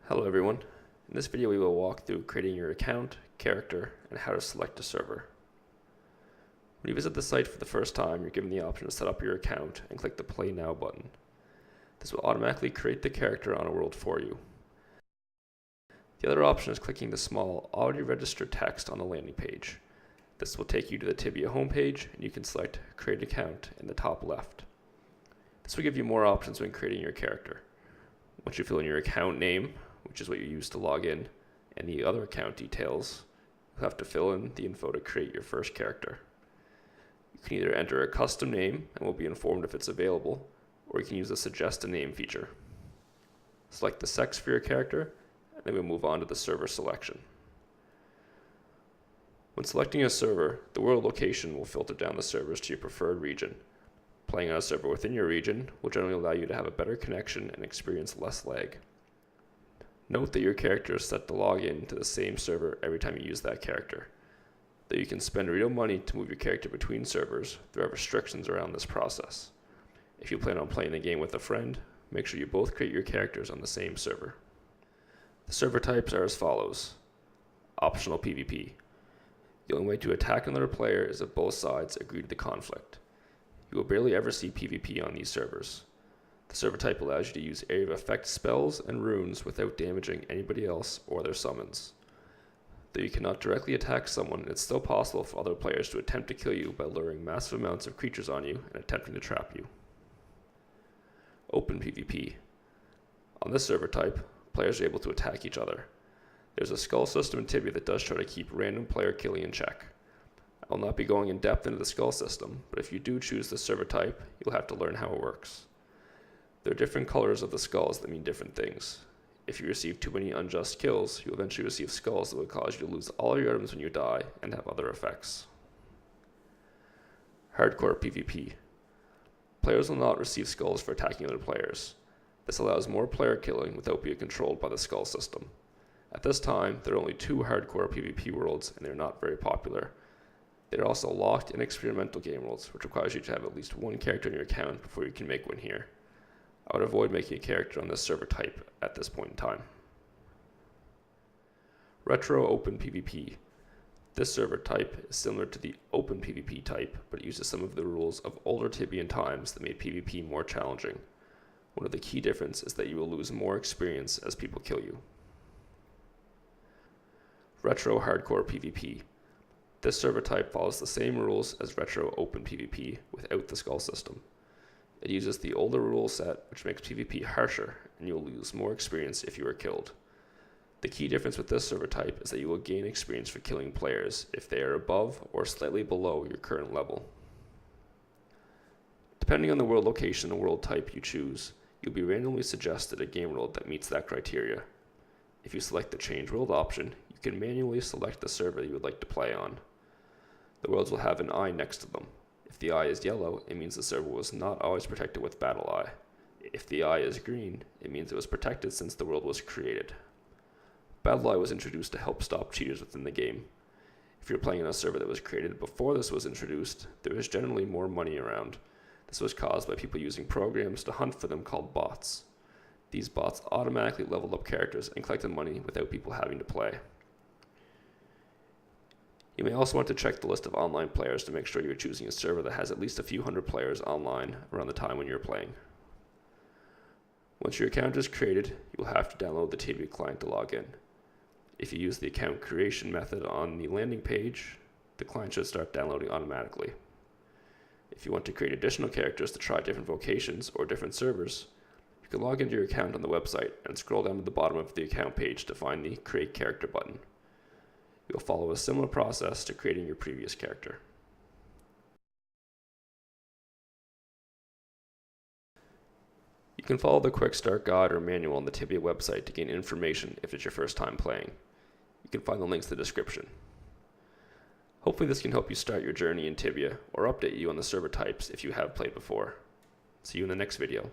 Hello everyone. In this video we will walk through creating your account, character, and how to select a server. When you visit the site for the first time, you're given the option to set up your account and click the Play Now button. This will automatically create the character on a world for you. The other option is clicking the small Already Registered text on the landing page. This will take you to the Tibia homepage and you can select Create Account in the top left. This will give you more options when creating your character. Once you fill in your account name, which is what you use to log in, and the other account details, you'll have to fill in the info to create your first character. You can either enter a custom name and will be informed if it's available, or you can use the Suggest a Name feature. Select the sex for your character, and then we'll move on to the server selection. When selecting a server, the world location will filter down the servers to your preferred region. Playing on a server within your region will generally allow you to have a better connection and experience less lag. Note that your character is set to log in to the same server every time you use that character, though you can spend real money to move your character between servers. There are restrictions around this process. If you plan on playing the game with a friend, make sure you both create your characters on the same server. The server types are as follows. Optional PvP. The only way to attack another player is if both sides agree to the conflict. You will barely ever see PvP on these servers. The server type allows you to use area of effect spells and runes without damaging anybody else or their summons. Though you cannot directly attack someone, it's still possible for other players to attempt to kill you by luring massive amounts of creatures on you and attempting to trap you. Open PvP. On this server type, players are able to attack each other. There's a skull system in Tibia that does try to keep random player killing in check. I will not be going in depth into the skull system, but if you do choose this server type, you'll have to learn how it works. There are different colors of the skulls that mean different things. If you receive too many unjust kills, you'll eventually receive skulls that will cause you to lose all your items when you die and have other effects. Hardcore PvP. Players will not receive skulls for attacking other players. This allows more player killing without being controlled by the skull system. At this time, there are only 2 hardcore PvP worlds and they're not very popular. They are also locked and experimental game worlds, which requires you to have at least one character in your account before you can make one here. I would avoid making a character on this server type at this point in time. Retro Open PvP. This server type is similar to the Open PvP type, but it uses some of the rules of older Tibian times that made PvP more challenging. One of the key differences is that you will lose more experience as people kill you. Retro Hardcore PvP. This server type follows the same rules as Retro Open PvP without the skull system. It uses the older rule set, which makes PvP harsher, and you will lose more experience if you are killed. The key difference with this server type is that you will gain experience for killing players if they are above or slightly below your current level. Depending on the world location and world type you choose, you'll be randomly suggested a game world that meets that criteria. If you select the Change World option, you can manually select the server you would like to play on. The worlds will have an eye next to them. If the eye is yellow, it means the server was not always protected with Battle Eye. If the eye is green, it means it was protected since the world was created. Battle Eye was introduced to help stop cheaters within the game. If you're playing on a server that was created before this was introduced, there is generally more money around. This was caused by people using programs to hunt for them called bots. These bots automatically leveled up characters and collected money without people having to play. You may also want to check the list of online players to make sure you're choosing a server that has at least a few hundred players online around the time when you're playing. Once your account is created, you will have to download the Tibia client to log in. If you use the account creation method on the landing page, the client should start downloading automatically. If you want to create additional characters to try different vocations or different servers, you can log into your account on the website and scroll down to the bottom of the account page to find the Create Character button. You'll follow a similar process to creating your previous character. You can follow the quick start guide or manual on the Tibia website to gain information if it's your first time playing. You can find the links in the description. Hopefully this can help you start your journey in Tibia or update you on the server types if you have played before. See you in the next video.